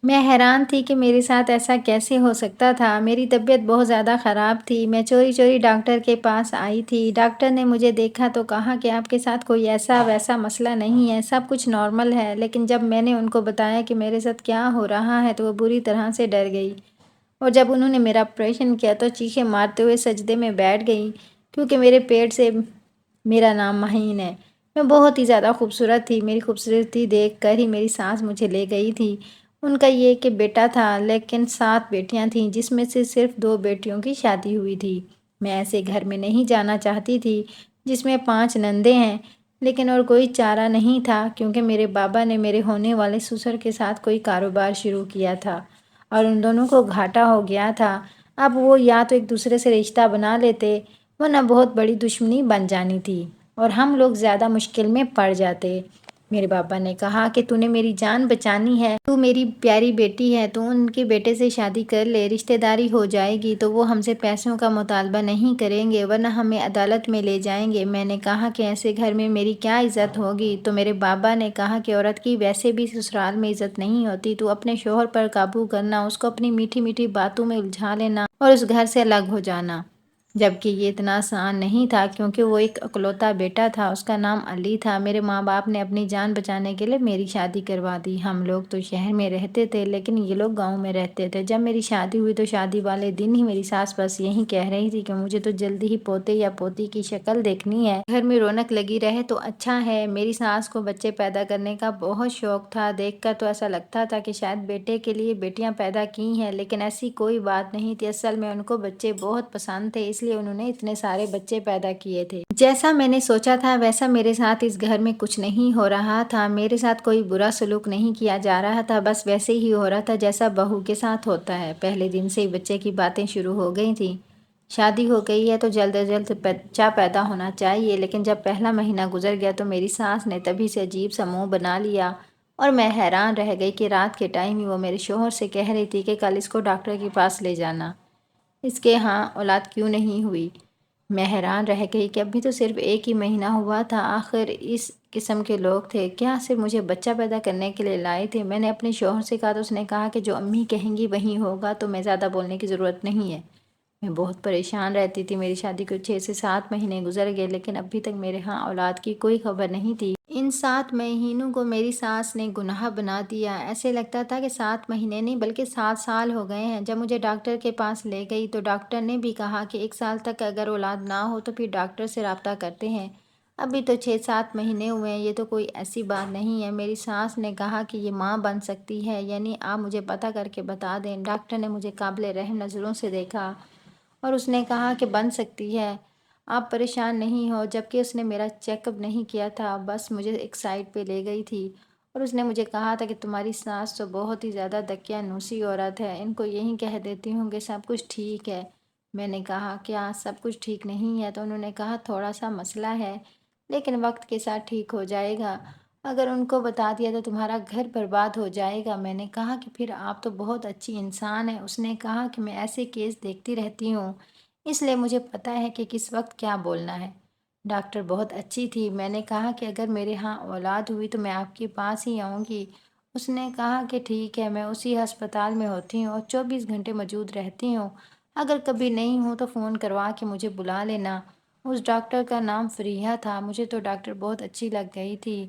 میں حیران تھی کہ میرے ساتھ ایسا کیسے ہو سکتا تھا۔ میری طبیعت بہت زیادہ خراب تھی۔ میں چوری چوری ڈاکٹر کے پاس آئی تھی۔ ڈاکٹر نے مجھے دیکھا تو کہا کہ آپ کے ساتھ کوئی ایسا ویسا مسئلہ نہیں ہے، سب کچھ نارمل ہے۔ لیکن جب میں نے ان کو بتایا کہ میرے ساتھ کیا ہو رہا ہے تو وہ بری طرح سے ڈر گئی، اور جب انہوں نے میرا آپریشن کیا تو چیخیں مارتے ہوئے سجدے میں بیٹھ گئیں، کیونکہ میرے پیٹ سے میرا نام مہین ہے۔ میں بہت ہی زیادہ خوبصورت تھی۔ میری خوبصورتی دیکھ کر ہی میری سانس مجھے لے گئی تھی۔ ان کا یہ کہ بیٹا تھا، لیکن 7 بیٹیاں تھیں جس میں سے صرف 2 بیٹیوں کی شادی ہوئی تھی۔ میں ایسے گھر میں نہیں جانا چاہتی تھی جس میں 5 نندیں ہیں، لیکن اور کوئی چارہ نہیں تھا، کیونکہ میرے بابا نے میرے ہونے والے سسر کے ساتھ کوئی کاروبار شروع کیا تھا اور ان دونوں کو گھاٹا ہو گیا تھا۔ اب وہ یا تو ایک دوسرے سے رشتہ بنا لیتے، ورنہ بہت بڑی دشمنی بن جانی تھی اور ہم لوگ زیادہ مشکل میں پڑ جاتے۔ میرے بابا نے کہا کہ تو نے میری جان بچانی ہے، تو میری پیاری بیٹی ہے، تو ان کے بیٹے سے شادی کر لے، رشتہ داری ہو جائے گی تو وہ ہم سے پیسوں کا مطالبہ نہیں کریں گے، ورنہ ہمیں عدالت میں لے جائیں گے۔ میں نے کہا کہ ایسے گھر میں میری کیا عزت ہوگی؟ تو میرے بابا نے کہا کہ عورت کی ویسے بھی سسرال میں عزت نہیں ہوتی، تو اپنے شوہر پر قابو کرنا، اس کو اپنی میٹھی میٹھی باتوں میں الجھا لینا اور اس گھر سے الگ ہو جانا۔ جبکہ یہ اتنا آسان نہیں تھا، کیونکہ وہ ایک اکلوتا بیٹا تھا، اس کا نام علی تھا۔ میرے ماں باپ نے اپنی جان بچانے کے لیے میری شادی کروا دی۔ ہم لوگ تو شہر میں رہتے تھے، لیکن یہ لوگ گاؤں میں رہتے تھے۔ جب میری شادی ہوئی تو شادی والے دن ہی میری ساس بس یہی کہہ رہی تھی کہ مجھے تو جلدی ہی پوتے یا پوتی کی شکل دیکھنی ہے، گھر میں رونق لگی رہے تو اچھا ہے۔ میری ساس کو بچے پیدا کرنے کا بہت شوق تھا۔ دیکھ کر تو ایسا لگتا تھا کہ شاید بیٹے کے لیے بیٹیاں پیدا کی ہیں، لیکن ایسی کوئی بات نہیں تھی۔ اصل میں ان کو بچے بہت پسند تھے، اس لیے انہوں نے اتنے سارے بچے پیدا کیے تھے۔ جیسا میں نے سوچا تھا ویسا میرے ساتھ اس گھر میں کچھ نہیں ہو رہا تھا۔ میرے ساتھ کوئی برا سلوک نہیں کیا جا رہا تھا، بس ویسے ہی ہو رہا تھا جیسا بہو کے ساتھ ہوتا ہے۔ پہلے دن سے ہی بچے کی باتیں شروع ہو گئی تھیں۔ شادی ہو گئی ہے تو جلد از جلد بچہ پیدا ہونا چاہیے، لیکن جب پہلا مہینہ گزر گیا تو میری ساس نے تبھی سے عجیب سا منہ بنا لیا، اور میں حیران رہ گئی کہ رات کے ٹائم ہی وہ میرے شوہر سے کہہ رہی تھی کہ کل اس کو ڈاکٹر کے پاس لے جانا، اس کے ہاں اولاد کیوں نہیں ہوئی۔ میں حیران رہ گئی کہ ابھی تو صرف 1 ہی مہینہ ہوا تھا، آخر اس قسم کے لوگ تھے کیا صرف مجھے بچہ پیدا کرنے کے لیے لائے تھے؟ میں نے اپنے شوہر سے کہا تو اس نے کہا کہ جو امی کہیں گی وہی ہوگا، تو میں زیادہ بولنے کی ضرورت نہیں ہے۔ میں بہت پریشان رہتی تھی۔ میری شادی کو 6 سے 7 مہینے گزر گئے، لیکن ابھی تک میرے ہاں اولاد کی کوئی خبر نہیں تھی۔ ان 7 مہینوں کو میری ساس نے گناہ بنا دیا۔ ایسے لگتا تھا کہ 7 مہینے نہیں بلکہ 7 سال ہو گئے ہیں۔ جب مجھے ڈاکٹر کے پاس لے گئی تو ڈاکٹر نے بھی کہا کہ 1 سال تک اگر اولاد نہ ہو تو پھر ڈاکٹر سے رابطہ کرتے ہیں۔ ابھی تو 6-7 مہینے ہوئے ہیں، یہ تو کوئی ایسی بات نہیں ہے۔ میری ساس نے کہا کہ یہ ماں بن سکتی ہے، یعنی آپ مجھے پتہ کر کے بتا دیں۔ ڈاکٹر نے مجھے قابل رحم نظروں سے دیکھا اور اس نے کہا کہ بن سکتی ہے، آپ پریشان نہیں ہو۔ جبکہ اس نے میرا چیک اپ نہیں کیا تھا، بس مجھے ایک سائڈ پہ لے گئی تھی اور اس نے مجھے کہا تھا کہ تمہاری ساس تو بہت ہی زیادہ دقیانوسی عورت ہے، ان کو یہی کہہ دیتی ہوں کہ سب کچھ ٹھیک ہے۔ میں نے کہا کیا سب کچھ ٹھیک نہیں ہے؟ تو انہوں نے کہا تھوڑا سا مسئلہ ہے، لیکن وقت کے ساتھ ٹھیک ہو جائے گا، اگر ان کو بتا دیا تو تمہارا گھر برباد ہو جائے گا۔ میں نے کہا کہ پھر آپ تو بہت اچھی انسان ہیں۔ اس نے کہا کہ میں ایسے کیس دیکھتی رہتی ہوں، اس لیے مجھے پتہ ہے کہ کس وقت کیا بولنا ہے۔ ڈاکٹر بہت اچھی تھی۔ میں نے کہا کہ اگر میرے ہاں اولاد ہوئی تو میں آپ کے پاس ہی آؤں گی۔ اس نے کہا کہ ٹھیک ہے، میں اسی ہسپتال میں ہوتی ہوں اور 24 گھنٹے موجود رہتی ہوں، اگر کبھی نہیں ہوں تو فون کروا کے مجھے بلا لینا۔ اس ڈاکٹر کا نام فریحہ تھا۔ مجھے تو ڈاکٹر بہت اچھی لگ گئی تھی،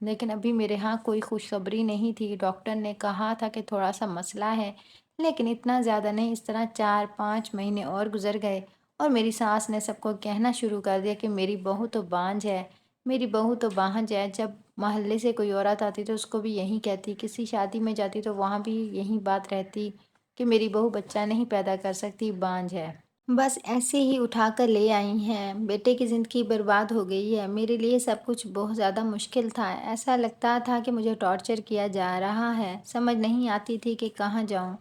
لیکن ابھی میرے ہاں کوئی خوشخبری نہیں تھی۔ ڈاکٹر نے کہا تھا کہ تھوڑا سا مسئلہ ہے، لیکن اتنا زیادہ نہیں۔ اس طرح 4-5 مہینے اور گزر گئے اور میری ساس نے سب کو کہنا شروع کر دیا کہ میری بہو تو بانجھ ہے، میری بہو تو بانجھ ہے۔ جب محلے سے کوئی عورت آتی تو اس کو بھی یہی کہتی، کسی شادی میں جاتی تو وہاں بھی یہی بات رہتی کہ میری بہو بچہ نہیں پیدا کر سکتی، بانجھ ہے۔ بس ایسے ہی اٹھا کر لے آئی ہیں۔ بیٹے کی زندگی برباد ہو گئی ہے۔ میرے لیے سب کچھ بہت زیادہ مشکل تھا، ایسا لگتا تھا کہ مجھے ٹارچر کیا جا رہا ہے، سمجھ نہیں آتی تھی کہ کہاں جاؤں۔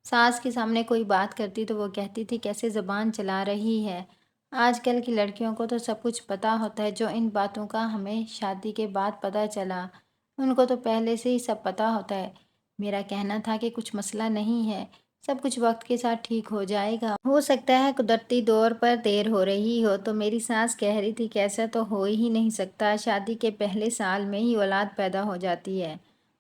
ساس کے سامنے کوئی بات کرتی تو وہ کہتی تھی کیسے زبان چلا رہی ہے۔ آج کل کی لڑکیوں کو تو سب کچھ پتہ ہوتا ہے، جو ان باتوں کا ہمیں شادی کے بعد پتہ چلا، ان کو تو پہلے سے ہی سب پتہ ہوتا ہے۔ میرا کہنا تھا کہ کچھ مسئلہ نہیں ہے، سب کچھ وقت کے ساتھ ٹھیک ہو جائے گا، ہو سکتا ہے قدرتی طور پر دیر ہو رہی ہو۔ تو میری ساس کہہ رہی تھی کہ ایسا تو ہو ہی نہیں سکتا، شادی کے پہلے سال میں ہی اولاد پیدا ہو جاتی ہے،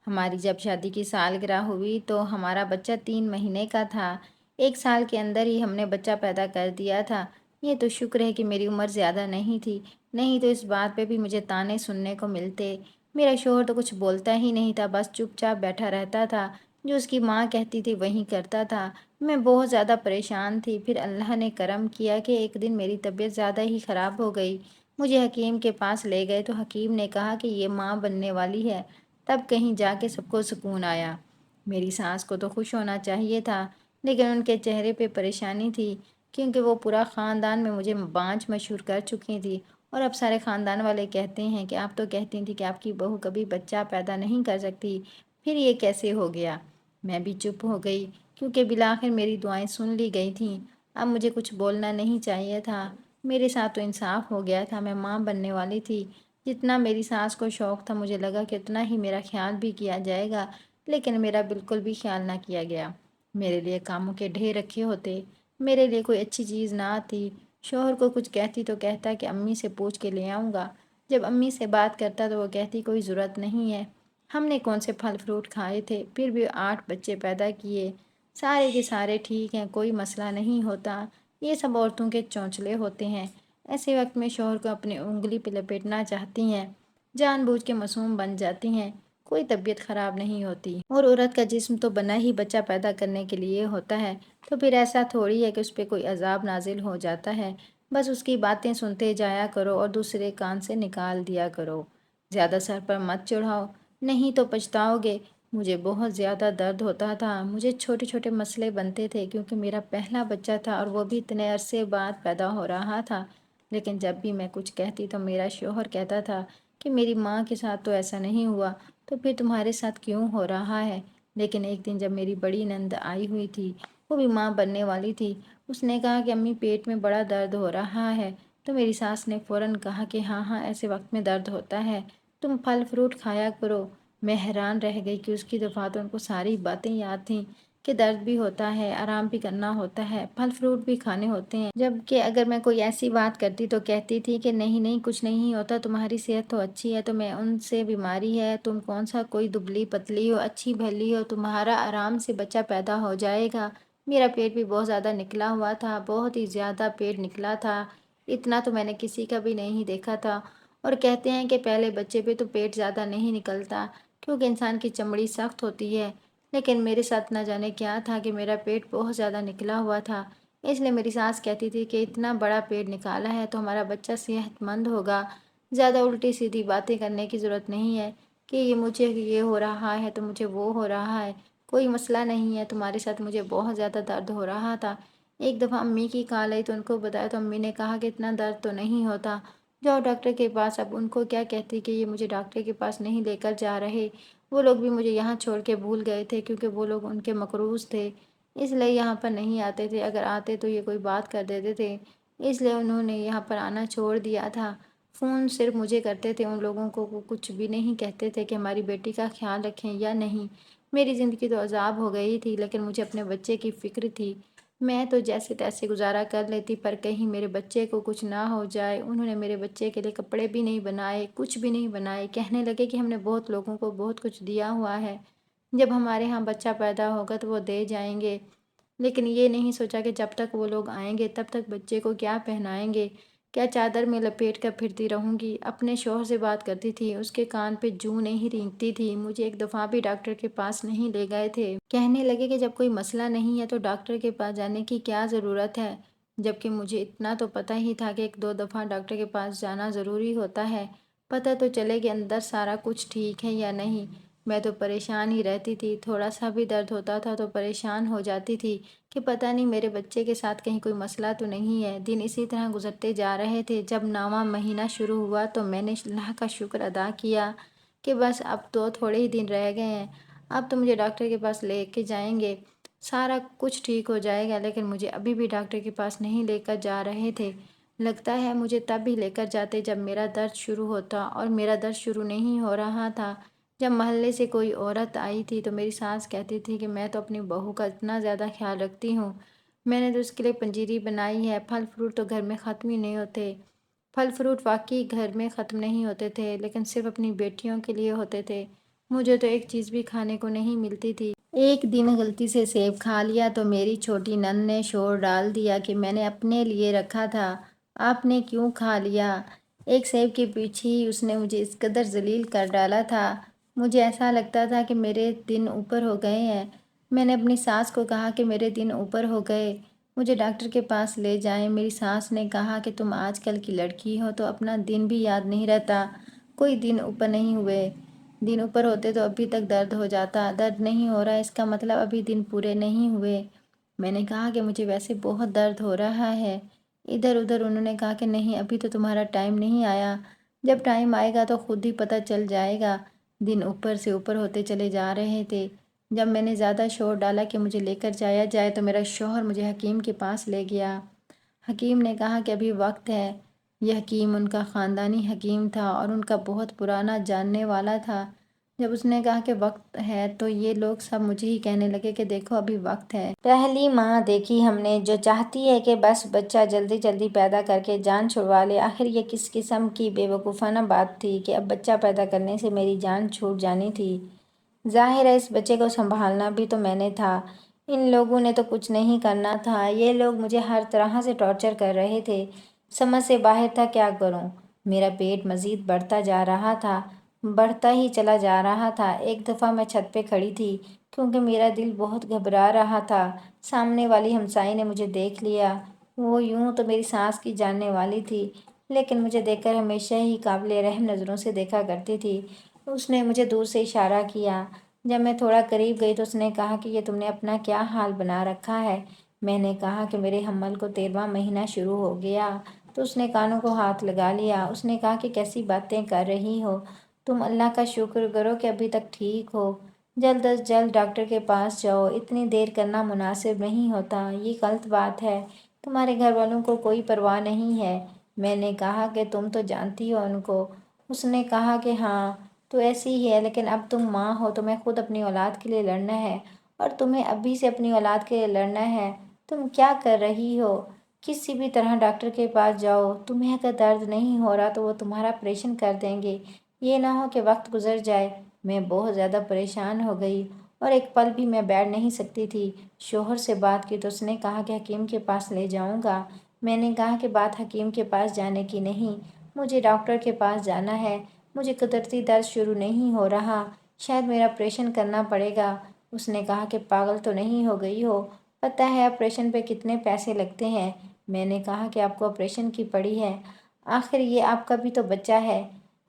ہماری جب شادی کی سالگرہ ہوئی تو ہمارا بچہ 3 مہینے کا تھا۔ 1 سال کے اندر ہی ہم نے بچہ پیدا کر دیا تھا۔ یہ تو شکر ہے کہ میری عمر زیادہ نہیں تھی، نہیں تو اس بات پہ بھی مجھے طعنے سننے کو ملتے۔ میرا شوہر تو کچھ بولتا ہی نہیں تھا، بس چپ چاپ بیٹھا رہتا تھا، جو اس کی ماں کہتی تھی وہی کرتا تھا۔ میں بہت زیادہ پریشان تھی، پھر اللہ نے کرم کیا کہ ایک دن میری طبیعت زیادہ ہی خراب ہو گئی۔ مجھے حکیم کے پاس لے گئے تو حکیم نے کہا کہ یہ ماں بننے والی ہے۔ تب کہیں جا کے سب کو سکون آیا۔ میری ساس کو تو خوش ہونا چاہیے تھا، لیکن ان کے چہرے پہ پریشانی تھی، کیونکہ وہ پورا خاندان میں مجھے بانجھ مشہور کر چکی تھی، اور اب سارے خاندان والے کہتے ہیں کہ آپ تو کہتی تھی کہ آپ کی بہو کبھی بچہ پیدا نہیں کر سکتی، پھر یہ کیسے ہو گیا؟ میں بھی چپ ہو گئی، کیونکہ بالآخر میری دعائیں سن لی گئی تھیں۔ اب مجھے کچھ بولنا نہیں چاہیے تھا۔ میرے ساتھ تو انصاف ہو گیا تھا، میں ماں بننے والی تھی۔ جتنا میری ساس کو شوق تھا مجھے لگا کہ اتنا ہی میرا خیال بھی کیا جائے گا، لیکن میرا بالکل بھی خیال نہ کیا گیا۔ میرے لیے کاموں کے ڈھیر رکھے ہوتے، میرے لیے کوئی اچھی چیز نہ آتی۔ شوہر کو کچھ کہتی تو کہتا کہ امی سے پوچھ کے لے آؤں گا۔ جب امی سے بات کرتا تو وہ کہتی کوئی ضرورت نہیں ہے۔ ہم نے کون سے پھل فروٹ کھائے تھے، پھر بھی 8 بچے پیدا کیے، سارے کے سارے ٹھیک ہیں، کوئی مسئلہ نہیں ہوتا۔ یہ سب عورتوں کے چونچلے ہوتے ہیں۔ ایسے وقت میں شوہر کو اپنی انگلی پہ لپیٹنا چاہتی ہیں، جان بوجھ کے معصوم بن جاتی ہیں۔ کوئی طبیعت خراب نہیں ہوتی، اور عورت کا جسم تو بنا ہی بچہ پیدا کرنے کے لیے ہوتا ہے، تو پھر ایسا تھوڑی ہے کہ اس پہ کوئی عذاب نازل ہو جاتا ہے۔ بس اس کی باتیں سنتے جایا کرو اور دوسرے کان سے نکال دیا کرو۔ زیادہ سر پر مت چڑھاؤ، نہیں تو پچھتاؤ گے۔ مجھے بہت زیادہ درد ہوتا تھا، مجھے چھوٹے چھوٹے مسئلے بنتے تھے، کیونکہ میرا پہلا بچہ تھا اور وہ بھی اتنے عرصے بعد پیدا ہو رہا تھا۔ لیکن جب بھی میں کچھ کہتی تو میرا شوہر کہتا تھا کہ میری ماں کے ساتھ تو ایسا نہیں ہوا، تو پھر تمہارے ساتھ کیوں ہو رہا ہے؟ لیکن ایک دن جب میری بڑی نند آئی ہوئی تھی، وہ بھی ماں بننے والی تھی، اس نے کہا کہ امی پیٹ میں بڑا درد ہو رہا ہے، تو میری ساس نے فوراً کہا کہ ہاں ہاں ایسے وقت میں درد ہوتا ہے، تم پھل فروٹ کھایا کرو۔ میں حیران رہ گئی کہ اس کی دفعات ان کو ساری باتیں یاد تھیں کہ درد بھی ہوتا ہے، آرام بھی کرنا ہوتا ہے، پھل فروٹ بھی کھانے ہوتے ہیں، جبکہ اگر میں کوئی ایسی بات کرتی تو کہتی تھی کہ نہیں نہیں کچھ نہیں ہوتا، تمہاری صحت تو اچھی ہے، تمہیں ان سے بیماری ہے، تم کون سا کوئی دبلی پتلی ہو، اچھی بھلی ہو، تمہارا آرام سے بچہ پیدا ہو جائے گا۔ میرا پیٹ بھی بہت زیادہ نکلا ہوا تھا، بہت ہی زیادہ پیٹ نکلا تھا، اتنا تو میں نے کسی کا بھی نہیں دیکھا تھا۔ اور کہتے ہیں کہ پہلے بچے پہ تو پیٹ زیادہ نہیں نکلتا، کیونکہ انسان کی چمڑی سخت ہوتی ہے، لیکن میرے ساتھ نہ جانے کیا تھا کہ میرا پیٹ بہت زیادہ نکلا ہوا تھا۔ اس لیے میری ساس کہتی تھی کہ اتنا بڑا پیٹ نکالا ہے تو ہمارا بچہ صحت مند ہوگا، زیادہ الٹی سیدھی باتیں کرنے کی ضرورت نہیں ہے کہ یہ مجھے یہ ہو رہا ہے تو مجھے وہ ہو رہا ہے، کوئی مسئلہ نہیں ہے تمہارے ساتھ، مجھے بہت زیادہ درد ہو رہا تھا۔ ایک دفعہ امی کی کال آئی تو ان کو بتایا تو امی نے کہا کہ اتنا درد تو نہیں ہوتا، جاؤ ڈاکٹر کے پاس۔ اب ان کو کیا کہتی کہ یہ مجھے ڈاکٹر کے پاس نہیں لے کر جا رہے، وہ لوگ بھی مجھے یہاں چھوڑ کے بھول گئے تھے، کیونکہ وہ لوگ ان کے مقروض تھے، اس لیے یہاں پر نہیں آتے تھے، اگر آتے تو یہ کوئی بات کر دیتے تھے، اس لیے انہوں نے یہاں پر آنا چھوڑ دیا تھا۔ فون صرف مجھے کرتے تھے، ان لوگوں کو وہ کچھ بھی نہیں کہتے تھے کہ ہماری بیٹی کا خیال رکھیں یا نہیں۔ میری زندگی تو عذاب ہو گئی تھی، لیکن مجھے اپنے بچے کی فکر تھی۔ میں تو جیسے تیسے گزارا کر لیتی، پر کہیں میرے بچے کو کچھ نہ ہو جائے۔ انہوں نے میرے بچے کے لیے کپڑے بھی نہیں بنائے، کچھ بھی نہیں بنائے، کہنے لگے کہ ہم نے بہت لوگوں کو بہت کچھ دیا ہوا ہے، جب ہمارے ہاں بچہ پیدا ہوگا تو وہ دے جائیں گے۔ لیکن یہ نہیں سوچا کہ جب تک وہ لوگ آئیں گے تب تک بچے کو کیا پہنائیں گے، کیا چادر میں لپیٹ کر پھرتی رہوں گی۔ اپنے شوہر سے بات کرتی تھی، اس کے کان پہ جوں نہیں رینگتی تھی۔ مجھے ایک دفعہ بھی ڈاکٹر کے پاس نہیں لے گئے تھے، کہنے لگے کہ جب کوئی مسئلہ نہیں ہے تو ڈاکٹر کے پاس جانے کی کیا ضرورت ہے، جبکہ مجھے اتنا تو پتہ ہی تھا کہ 1 2 دفعہ ڈاکٹر کے پاس جانا ضروری ہوتا ہے، پتہ تو چلے کہ اندر سارا کچھ ٹھیک ہے یا نہیں۔ میں تو پریشان ہی رہتی تھی، تھوڑا سا بھی درد ہوتا تھا تو پریشان ہو جاتی تھی کہ پتہ نہیں میرے بچے کے ساتھ کہیں کوئی مسئلہ تو نہیں ہے۔ دن اسی طرح گزرتے جا رہے تھے۔ جب 9واں مہینہ شروع ہوا تو میں نے اللہ کا شکر ادا کیا کہ بس اب تو تھوڑے ہی دن رہ گئے ہیں، اب تو مجھے ڈاکٹر کے پاس لے کے جائیں گے، سارا کچھ ٹھیک ہو جائے گا۔ لیکن مجھے ابھی بھی ڈاکٹر کے پاس نہیں لے کر جا رہے تھے۔ لگتا ہے مجھے تب بھی لے کر جاتے جب میرا درد شروع ہوتا، اور میرا درد شروع نہیں ہو رہا تھا۔ جب محلے سے کوئی عورت آئی تھی تو میری ساس کہتی تھی کہ میں تو اپنی بہو کا اتنا زیادہ خیال رکھتی ہوں، میں نے تو اس کے لیے پنجیری بنائی ہے، پھل فروٹ تو گھر میں ختم ہی نہیں ہوتے۔ پھل فروٹ واقعی گھر میں ختم نہیں ہوتے تھے، لیکن صرف اپنی بیٹیوں کے لیے ہوتے تھے۔ مجھے تو ایک چیز بھی کھانے کو نہیں ملتی تھی۔ ایک دن غلطی سے سیب کھا لیا تو میری چھوٹی نند نے شور ڈال دیا کہ میں نے اپنے لیے رکھا تھا، آپ نے کیوں کھا لیا؟ ایک سیب کے پیچھے ہی اس نے مجھے اس قدر ذلیل کر ڈالا تھا۔ مجھے ایسا لگتا تھا کہ میرے دن اوپر ہو گئے ہیں۔ میں نے اپنی ساس کو کہا کہ میرے دن اوپر ہو گئے، مجھے ڈاکٹر کے پاس لے جائیں۔ میری ساس نے کہا کہ تم آج کل کی لڑکی ہو تو اپنا دن بھی یاد نہیں رہتا، کوئی دن اوپر نہیں ہوئے، دن اوپر ہوتے تو ابھی تک درد ہو جاتا، درد نہیں ہو رہا اس کا مطلب ابھی دن پورے نہیں ہوئے۔ میں نے کہا کہ مجھے ویسے بہت درد ہو رہا ہے۔ ادھر ادھر انہوں نے کہا کہ نہیں ابھی تو تمہارا ٹائم نہیں آیا، جب ٹائم آئے گا تو خود ہی پتہ چل جائے گا۔ دن اوپر سے اوپر ہوتے چلے جا رہے تھے۔ جب میں نے زیادہ شور ڈالا کہ مجھے لے کر جایا جائے تو میرا شوہر مجھے حکیم کے پاس لے گیا۔ حکیم نے کہا کہ ابھی وقت ہے۔ یہ حکیم ان کا خاندانی حکیم تھا اور ان کا بہت پرانا جاننے والا تھا۔ جب اس نے کہا کہ وقت ہے تو یہ لوگ سب مجھے ہی کہنے لگے کہ دیکھو ابھی وقت ہے۔ پہلی ماں دیکھی ہم نے جو چاہتی ہے کہ بس بچہ جلدی جلدی پیدا کر کے جان چھڑوا لے۔ آخر یہ کس قسم کی بے وقوفانہ بات تھی کہ اب بچہ پیدا کرنے سے میری جان چھوٹ جانی تھی۔ ظاہر ہے اس بچے کو سنبھالنا بھی تو میں نے تھا، ان لوگوں نے تو کچھ نہیں کرنا تھا۔ یہ لوگ مجھے ہر طرح سے ٹارچر کر رہے تھے، سمجھ سے باہر تھا کیا کروں۔ میرا پیٹ مزید بڑھتا جا رہا تھا، بڑھتا ہی چلا جا رہا تھا۔ ایک دفعہ میں چھت پہ کھڑی تھی کیونکہ میرا دل بہت گھبرا رہا تھا۔ سامنے والی ہمسائی نے مجھے دیکھ لیا۔ وہ یوں تو میری ساس کی جاننے والی تھی لیکن مجھے دیکھ کر ہمیشہ ہی قابل رحم نظروں سے دیکھا کرتی تھی۔ اس نے مجھے دور سے اشارہ کیا۔ جب میں تھوڑا قریب گئی تو اس نے کہا کہ یہ تم نے اپنا کیا حال بنا رکھا ہے؟ میں نے کہا کہ میرے حمل کو 13واں مہینہ شروع ہو گیا تو اس نے کانوں کو ہاتھ لگا لیا۔ اس نے کہا کہ کیسی باتیں کر رہی ہو تم، اللہ کا شکر کرو کہ ابھی تک ٹھیک ہو، جلد از جلد ڈاکٹر کے پاس جاؤ، اتنی دیر کرنا مناسب نہیں ہوتا، یہ غلط بات ہے، تمہارے گھر والوں کو کوئی پرواہ نہیں ہے۔ میں نے کہا کہ تم تو جانتی ہو ان کو۔ اس نے کہا کہ ہاں تو ایسی ہی ہے، لیکن اب تم ماں ہو، تمہیں خود اپنی اولاد کے لیے لڑنا ہے اور تمہیں ابھی سے اپنی اولاد کے لیے لڑنا ہے۔ تم کیا کر رہی ہو؟ کسی بھی طرح ڈاکٹر کے پاس جاؤ، تمہیں اگر درد نہیں ہو رہا تو وہ تمہارا آپریشن کر دیں گے، یہ نہ ہو کہ وقت گزر جائے۔ میں بہت زیادہ پریشان ہو گئی اور ایک پل بھی میں بیٹھ نہیں سکتی تھی۔ شوہر سے بات کی تو اس نے کہا کہ حکیم کے پاس لے جاؤں گا۔ میں نے کہا کہ بات حکیم کے پاس جانے کی نہیں، مجھے ڈاکٹر کے پاس جانا ہے، مجھے قدرتی درد شروع نہیں ہو رہا، شاید میرا آپریشن کرنا پڑے گا۔ اس نے کہا کہ پاگل تو نہیں ہو گئی ہو، پتہ ہے آپریشن پہ کتنے پیسے لگتے ہیں؟ میں نے کہا کہ آپ کو آپریشن کی پڑی ہے، آخر یہ آپ کا بھی تو بچہ ہے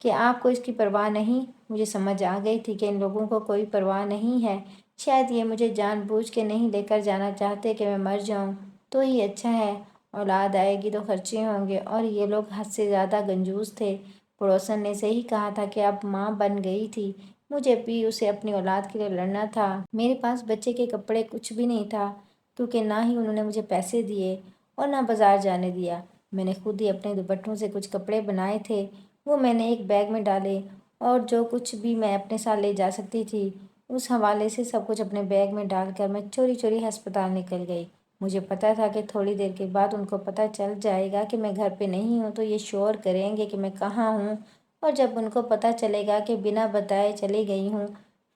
کہ آپ کو اس کی پرواہ نہیں؟ مجھے سمجھ آ گئی تھی کہ ان لوگوں کو کوئی پرواہ نہیں ہے، شاید یہ مجھے جان بوجھ کے نہیں لے کر جانا چاہتے کہ میں مر جاؤں تو ہی اچھا ہے، اولاد آئے گی تو خرچے ہوں گے۔ اور یہ لوگ حد سے زیادہ کنجوس تھے۔ پڑوسن نے صحیح کہا تھا کہ اب ماں بن گئی تھی، مجھے بھی اسے اپنی اولاد کے لیے لڑنا تھا۔ میرے پاس بچے کے کپڑے کچھ بھی نہیں تھا کیونکہ نہ ہی انہوں نے مجھے پیسے دیے اور نہ بازار جانے دیا۔ میں نے خود ہی اپنے دوپٹوں سے کچھ کپڑے بنائے تھے، وہ میں نے ایک بیگ میں ڈالے اور جو کچھ بھی میں اپنے ساتھ لے جا سکتی تھی اس حوالے سے سب کچھ اپنے بیگ میں ڈال کر میں چوری چوری ہسپتال نکل گئی۔ مجھے پتہ تھا کہ تھوڑی دیر کے بعد ان کو پتہ چل جائے گا کہ میں گھر پہ نہیں ہوں تو یہ شور کریں گے کہ میں کہاں ہوں، اور جب ان کو پتہ چلے گا کہ بنا بتائے چلی گئی ہوں،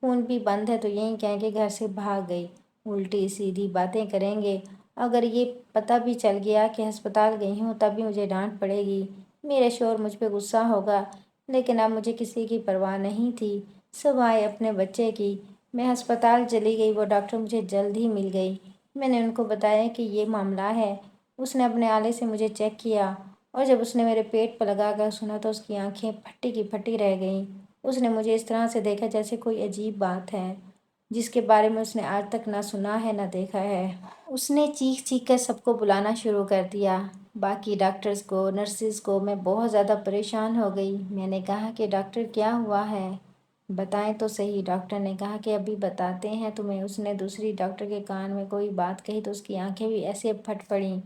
فون بھی بند ہے، تو یہی کہیں کہ گھر سے بھاگ گئی، الٹی سیدھی باتیں کریں گے۔ اگر یہ پتہ بھی چل گیا کہ ہسپتال گئی ہوں تب بھی مجھے ڈانٹ پڑے گی، میرے شوہر مجھ پہ غصہ ہوگا، لیکن اب مجھے کسی کی پرواہ نہیں تھی سوائے اپنے بچے کی۔ میں ہسپتال چلی گئی، وہ ڈاکٹر مجھے جلد ہی مل گئی۔ میں نے ان کو بتایا کہ یہ معاملہ ہے۔ اس نے اپنے آلے سے مجھے چیک کیا اور جب اس نے میرے پیٹ پر لگا کر سنا تو اس کی آنکھیں پھٹی کی پھٹی رہ گئیں۔ اس نے مجھے اس طرح سے دیکھا جیسے کوئی عجیب بات ہے جس کے بارے میں اس نے آج تک نہ سنا ہے نہ دیکھا ہے۔ اس نے چیخ چیخ کر سب کو بلانا شروع کر دیا، باقی ڈاکٹرز کو، نرسز کو۔ میں بہت زیادہ پریشان ہو گئی۔ میں نے کہا کہ ڈاکٹر کیا ہوا ہے؟ بتائیں تو صحیح۔ ڈاکٹر نے کہا کہ ابھی بتاتے ہیں تمہیں۔ اس نے دوسری ڈاکٹر کے کان میں کوئی بات کہی تو اس کی آنکھیں بھی ایسے پھٹ پڑیں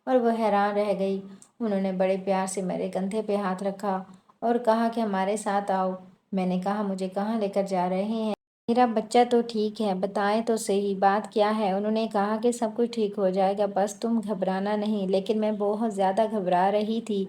اور وہ حیران رہ گئی۔ انہوں نے بڑے پیار سے میرے کندھے پہ ہاتھ رکھا اور کہا کہ ہمارے ساتھ آؤ۔ میں نے کہا مجھے کہاں لے کر جا رہے ہیں؟ میرا بچہ تو ٹھیک ہے، بتائیں تو صحیح بات کیا ہے؟ انہوں نے کہا کہ سب کچھ ٹھیک ہو جائے گا، بس تم گھبرانا نہیں۔ لیکن میں بہت زیادہ گھبرا رہی تھی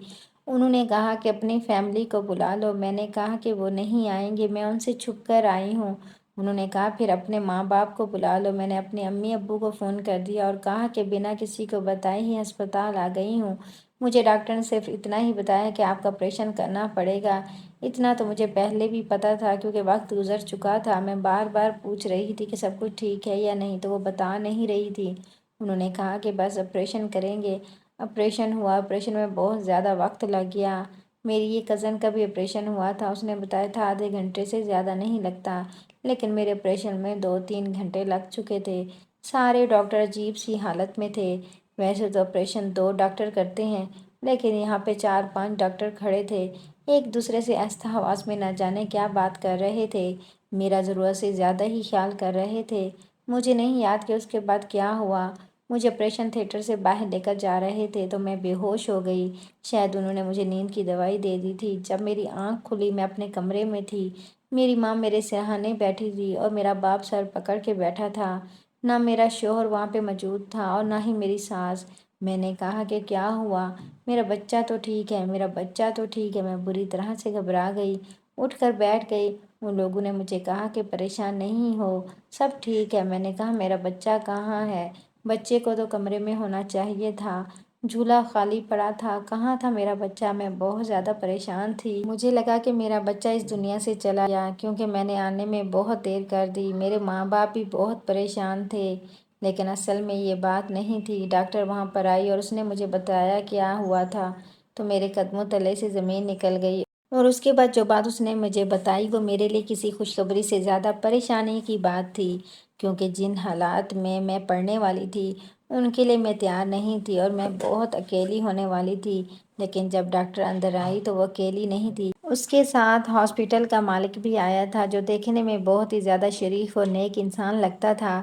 انہوں نے کہا کہ اپنی فیملی کو بلا لو۔ میں نے کہا کہ وہ نہیں آئیں گے، میں ان سے چھپ کر آئی ہوں۔ انہوں نے کہا پھر اپنے ماں باپ کو بلا لو۔ میں نے اپنے امی ابو کو فون کر دیا اور کہا کہ بنا کسی کو بتائے ہی ہسپتال آ گئی ہوں۔ مجھے ڈاکٹر نے صرف اتنا ہی بتایا کہ آپ کا آپریشن کرنا پڑے گا۔ اتنا تو مجھے پہلے بھی پتہ تھا کیونکہ وقت گزر چکا تھا۔ میں بار بار پوچھ رہی تھی کہ سب کچھ ٹھیک ہے یا نہیں، تو وہ بتا نہیں رہی تھی۔ انہوں نے کہا کہ بس آپریشن کریں گے۔ آپریشن ہوا۔ آپریشن میں بہت زیادہ وقت لگ گیا۔ میری یہ کزن کا بھی آپریشن ہوا تھا، اس نے بتایا تھا آدھے گھنٹے سے زیادہ نہیں لگتا، لیکن میرے آپریشن میں 2-3 گھنٹے لگ چکے تھے۔ سارے ڈاکٹر عجیب سی حالت میں تھے۔ ویسے تو آپریشن 2 ڈاکٹر کرتے ہیں، لیکن یہاں پہ 4-5 ڈاکٹر کھڑے تھے، ایک دوسرے سے آہستہ آواز میں نہ جانے کیا بات کر رہے تھے۔ میرا ضرورت سے زیادہ ہی خیال کر رہے تھے۔ مجھے نہیں یاد کہ اس کے بعد کیا ہوا۔ مجھے آپریشن تھیٹر سے باہر لے کر جا رہے تھے تو میں بے ہوش ہو گئی۔ شاید انہوں نے مجھے نیند کی دوائی دے دی تھی۔ جب میری آنکھ کھلی میں اپنے کمرے میں تھی۔ میری ماں میرے سرہانے بیٹھی تھی اور میرا باپ سر پکڑ کے بیٹھا تھا۔ نہ میرا شوہر وہاں پہ موجود تھا اور نہ ہی میری ساس۔ میں نے کہا کہ کیا ہوا؟ میرا بچہ تو ٹھیک ہے، میرا بچہ تو ٹھیک ہے۔ میں بری طرح سے گھبرا گئی، اٹھ کر بیٹھ گئی۔ ان لوگوں نے مجھے کہا کہ پریشان نہیں ہو، سب ٹھیک ہے۔ میں نے کہا میرا بچہ کہاں ہے؟ بچے کو تو کمرے میں ہونا چاہیے تھا، جھولا خالی پڑا تھا، کہاں تھا میرا بچہ؟ میں بہت زیادہ پریشان تھی۔ مجھے لگا کہ میرا بچہ اس دنیا سے چلا گیا کیونکہ میں نے آنے میں بہت دیر کر دی۔ میرے ماں باپ بھی بہت پریشان تھے، لیکن اصل میں یہ بات نہیں تھی۔ ڈاکٹر وہاں پر آئی اور اس نے مجھے بتایا کیا ہوا تھا تو میرے قدموں تلے سے زمین نکل گئی، اور اس کے بعد جو بات اس نے مجھے بتائی وہ میرے لیے کسی خوشخبری سے زیادہ پریشانی کی بات تھی، کیونکہ جن حالات میں پڑنے والی تھی ان کے لیے میں تیار نہیں تھی اور میں بہت اکیلی ہونے والی تھی۔ لیکن جب ڈاکٹر اندر آئی تو وہ اکیلی نہیں تھی، اس کے ساتھ ہاسپٹل کا مالک بھی آیا تھا جو دیکھنے میں بہت ہی زیادہ شریف اور نیک انسان لگتا تھا۔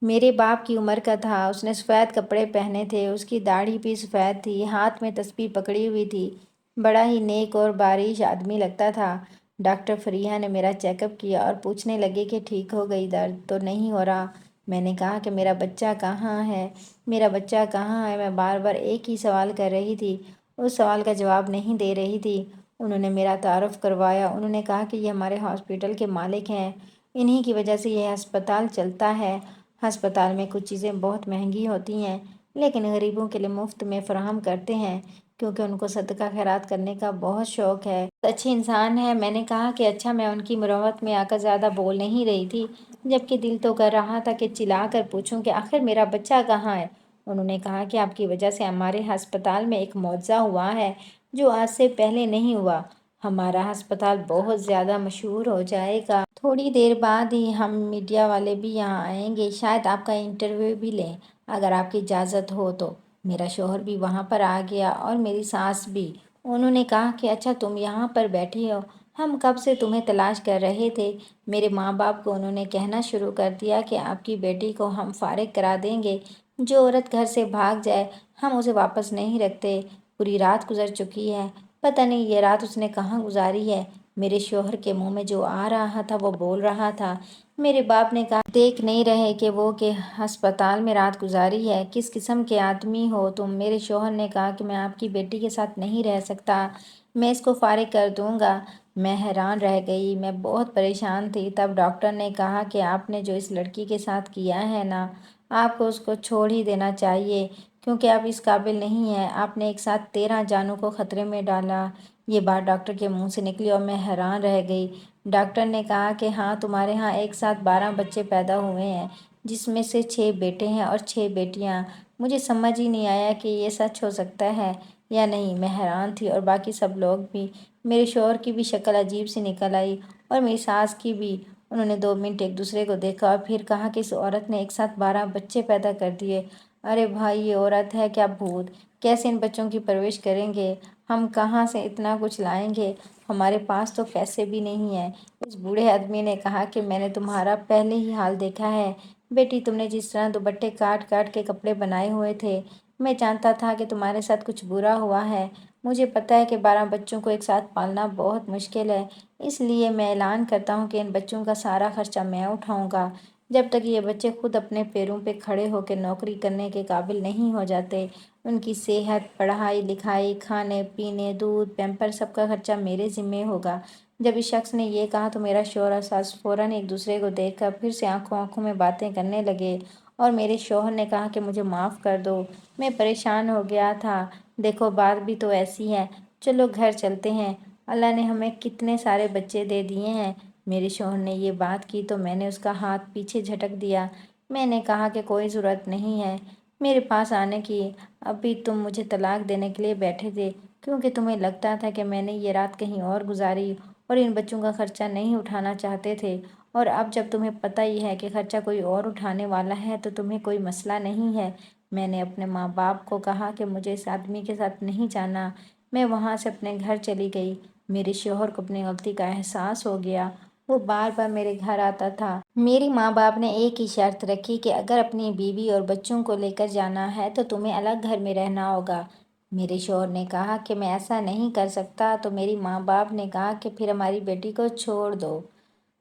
میرے باپ کی عمر کا تھا، اس نے سفید کپڑے پہنے تھے، اس کی داڑھی بھی سفید تھی، ہاتھ میں تسبیح پکڑی ہوئی تھی، بڑا ہی نیک اور باریش آدمی لگتا تھا۔ ڈاکٹر فریحہ نے میرا چیک اپ کیا اور پوچھنے لگے کہ ٹھیک ہو گئی، درد تو نہیں ہو رہا؟ میں نے کہا کہ میرا بچہ کہاں ہے؟ میرا بچہ کہاں ہے؟ میں بار بار ایک ہی سوال کر رہی تھی، اس سوال کا جواب نہیں دے رہی تھی۔ انہوں نے میرا تعارف کروایا۔ انہوں نے کہا کہ یہ ہمارے ہاسپٹل کے مالک ہیں، انہی کی وجہ سے یہ ہسپتال چلتا ہے۔ ہسپتال میں کچھ چیزیں بہت مہنگی ہوتی ہیں، لیکن غریبوں کے لیے مفت میں فراہم کرتے ہیں کیونکہ ان کو صدقہ خیرات کرنے کا بہت شوق ہے۔ اچھے انسان ہیں۔ میں نے کہا کہ اچھا، میں ان کی مروت میں آ کر زیادہ بول نہیں رہی تھی، جبکہ دل تو کر رہا تھا کہ چلا کر پوچھوں کہ آخر میرا بچہ کہاں ہے۔ انہوں نے کہا کہ آپ کی وجہ سے ہمارے ہسپتال میں ایک معجزہ ہوا ہے جو آج سے پہلے نہیں ہوا۔ ہمارا ہسپتال بہت زیادہ مشہور ہو جائے گا۔ تھوڑی دیر بعد ہی ہم میڈیا والے بھی یہاں آئیں گے، شاید آپ کا انٹرویو بھی لیں اگر آپ کی اجازت ہو تو۔ میرا شوہر بھی وہاں پر آ گیا اور میری ساس بھی۔ انہوں نے کہا کہ اچھا تم یہاں پر بیٹھی ہو، ہم کب سے تمہیں تلاش کر رہے تھے۔ میرے ماں باپ کو انہوں نے کہنا شروع کر دیا کہ آپ کی بیٹی کو ہم فارغ کرا دیں گے۔ جو عورت گھر سے بھاگ جائے ہم اسے واپس نہیں رکھتے۔ پوری رات گزر چکی ہے، پتہ نہیں یہ رات اس نے کہاں گزاری ہے۔ میرے شوہر کے منہ میں جو آ رہا تھا وہ بول رہا تھا۔ میرے باپ نے کہا دیکھ نہیں رہے کہ وہ کہ ہسپتال میں رات گزاری ہے؟ کس قسم کے آدمی ہو تم؟ میرے شوہر نے کہا کہ میں آپ کی بیٹی کے ساتھ نہیں رہ سکتا، میں اس کو فارغ کر دوں گا۔ میں حیران رہ گئی، میں بہت پریشان تھی۔ تب ڈاکٹر نے کہا کہ آپ نے جو اس لڑکی کے ساتھ کیا ہے نا، آپ کو اس کو چھوڑ ہی دینا چاہیے کیونکہ آپ اس قابل نہیں ہیں، آپ نے ایک ساتھ 13 جانوں کو خطرے میں ڈالا۔ یہ بات ڈاکٹر کے منہ سے نکلی اور میں حیران رہ گئی۔ ڈاکٹر نے کہا کہ ہاں تمہارے ہاں ایک ساتھ 12 بچے پیدا ہوئے ہیں، جس میں سے 6 بیٹے ہیں اور 6 بیٹیاں۔ مجھے سمجھ ہی نہیں آیا کہ یہ سچ ہو سکتا ہے یا نہیں، میں حیران تھی اور باقی سب لوگ بھی۔ میرے شوہر کی بھی شکل عجیب سی نکل آئی اور میری ساس کی بھی۔ انہوں نے 2 منٹ ایک دوسرے کو دیکھا اور پھر کہا کہ اس عورت نے ایک ساتھ 12 بچے پیدا کر دیے۔ ارے بھائی، یہ عورت ہے کیا بھوت؟ کیسے ان بچوں کی پرورش کریں گے؟ ہم کہاں سے اتنا کچھ لائیں گے؟ ہمارے پاس تو پیسے بھی نہیں ہیں۔ اس بوڑھے آدمی نے کہا کہ میں نے تمہارا پہلے ہی حال دیکھا ہے بیٹی، تم نے جس طرح دوپٹے کاٹ کاٹ کے کپڑے بنائے ہوئے تھے، میں جانتا تھا کہ تمہارے ساتھ کچھ برا ہوا ہے۔ مجھے پتہ ہے کہ 12 بچوں کو ایک ساتھ پالنا بہت مشکل ہے، اس لیے میں اعلان کرتا ہوں کہ ان بچوں کا سارا خرچہ میں اٹھاؤں گا جب تک یہ بچے خود اپنے پیروں پہ کھڑے ہو کے نوکری کرنے کے قابل نہیں ہو جاتے۔ ان کی صحت، پڑھائی لکھائی، کھانے پینے، دودھ، پیمپر سب کا خرچہ میرے ذمے ہوگا۔ جب اس شخص نے یہ کہا تو میرا شوہر اور ساس فوراً ایک دوسرے کو دیکھ کر پھر سے آنکھوں آنکھوں میں باتیں کرنے لگے، اور میرے شوہر نے کہا کہ مجھے معاف کر دو، میں پریشان ہو گیا تھا، دیکھو بات بھی تو ایسی ہے، چلو گھر چلتے ہیں، اللہ نے ہمیں کتنے سارے بچے دے دیے ہیں۔ میرے شوہر نے یہ بات کی تو میں نے اس کا ہاتھ پیچھے جھٹک دیا۔ میں نے کہا کہ کوئی ضرورت نہیں ہے میرے پاس آنے کی، ابھی تم مجھے طلاق دینے کے لیے بیٹھے تھے کیونکہ تمہیں لگتا تھا کہ میں نے یہ رات کہیں اور گزاری اور ان بچوں کا خرچہ نہیں اٹھانا چاہتے تھے، اور اب جب تمہیں پتہ ہی ہے کہ خرچہ کوئی اور اٹھانے والا ہے تو تمہیں کوئی مسئلہ نہیں ہے۔ میں نے اپنے ماں باپ کو کہا کہ مجھے اس آدمی کے ساتھ نہیں جانا، میں وہاں سے اپنے گھر چلی گئی۔ میرے شوہر کو اپنی غلطی کا احساس ہو گیا، وہ بار بار میرے گھر آتا تھا۔ میری ماں باپ نے ایک ہی شرط رکھی کہ اگر اپنی بیوی اور بچوں کو لے کر جانا ہے تو تمہیں الگ گھر میں رہنا ہوگا۔ میرے شوہر نے کہا کہ میں ایسا نہیں کر سکتا تو میری ماں باپ نے کہا کہ پھر ہماری بیٹی کو چھوڑ دو،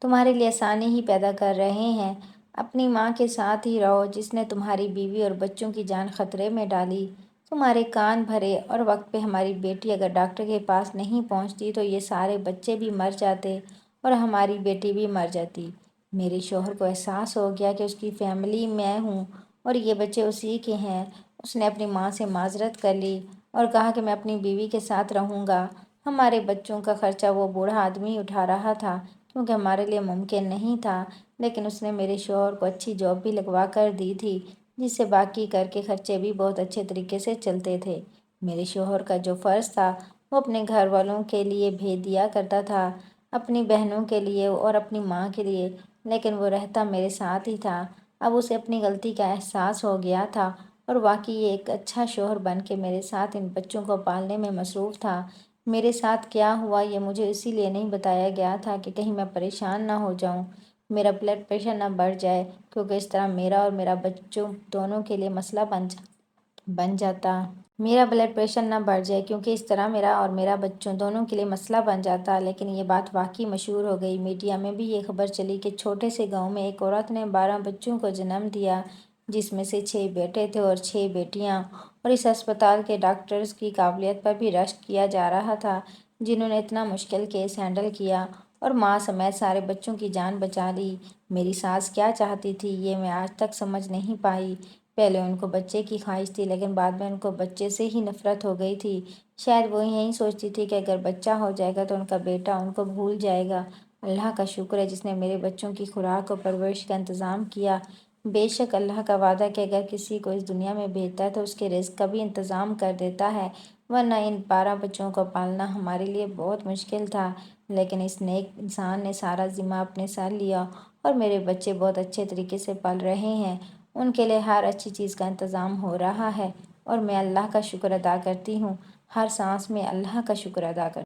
تمہارے لیے آسانی ہی پیدا کر رہے ہیں، اپنی ماں کے ساتھ ہی رہو جس نے تمہاری بیوی اور بچوں کی جان خطرے میں ڈالی، تمہارے کان بھرے، اور وقت پہ ہماری بیٹی اگر ڈاکٹر کے پاس نہیں پہنچتی تو یہ سارے بچے بھی مر جاتے اور ہماری بیٹی بھی مر جاتی۔ میرے شوہر کو احساس ہو گیا کہ اس کی فیملی میں ہوں اور یہ بچے اسی کے ہیں۔ اس نے اپنی ماں سے معذرت کر لی اور کہا کہ میں اپنی بیوی کے ساتھ رہوں گا، ہمارے بچوں کا خرچہ وہ بوڑھا آدمی اٹھا رہا تھا کیونکہ ہمارے لیے ممکن نہیں تھا، لیکن اس نے میرے شوہر کو اچھی جاب بھی لگوا کر دی تھی جس سے باقی گھر کے خرچے بھی بہت اچھے طریقے سے چلتے تھے۔ میرے شوہر کا جو فرض تھا وہ اپنے گھر والوں کے لیے بھیج دیا کرتا تھا، اپنی بہنوں کے لیے اور اپنی ماں کے لیے، لیکن وہ رہتا میرے ساتھ ہی تھا۔ اب اسے اپنی غلطی کا احساس ہو گیا تھا اور واقعی یہ ایک اچھا شوہر بن کے میرے ساتھ ان بچوں کو پالنے میں مصروف تھا۔ میرے ساتھ کیا ہوا یہ مجھے اسی لیے نہیں بتایا گیا تھا کہ کہیں میں پریشان نہ ہو جاؤں، میرا بلڈ پریشر نہ بڑھ جائے، کیونکہ اس طرح میرا اور میرا بچوں دونوں کے لیے مسئلہ بن جاتا۔ میرا بلڈ پریشر نہ بڑھ جائے کیونکہ اس طرح میرا اور میرا بچوں دونوں کے لیے مسئلہ بن جاتا۔ لیکن یہ بات واقعی مشہور ہو گئی، میڈیا میں بھی یہ خبر چلی کہ چھوٹے سے گاؤں میں ایک عورت نے 12 بچوں کو جنم دیا جس میں سے 6 بیٹے تھے اور 6 بیٹیاں، اور اس ہسپتال کے ڈاکٹرز کی قابلیت پر بھی رشک کیا جا رہا تھا جنہوں نے اتنا مشکل کیس ہینڈل کیا اور ماں سمیت سارے بچوں کی جان بچا لی۔ میری ساس کیا چاہتی تھی یہ میں آج تک سمجھ نہیں پائی، پہلے ان کو بچے کی خواہش تھی لیکن بعد میں ان کو بچے سے ہی نفرت ہو گئی تھی۔ شاید وہ یہی سوچتی تھی کہ اگر بچہ ہو جائے گا تو ان کا بیٹا ان کو بھول جائے گا۔ اللہ کا شکر ہے جس نے میرے بچوں کی خوراک اور پرورش کا انتظام کیا۔ بے شک اللہ کا وعدہ کہ اگر کسی کو اس دنیا میں بھیجتا ہے تو اس کے رزق کا بھی انتظام کر دیتا ہے، ورنہ ان 12 بچوں کو پالنا ہمارے لیے بہت مشکل تھا، لیکن اس نیک انسان نے سارا ذمہ اپنے سر لیا اور میرے بچے بہت اچھے طریقے سے پل رہے ہیں، ان کے لیے ہر اچھی چیز کا انتظام ہو رہا ہے اور میں اللہ کا شکر ادا کرتی ہوں، ہر سانس میں اللہ کا شکر ادا کرتی ہوں۔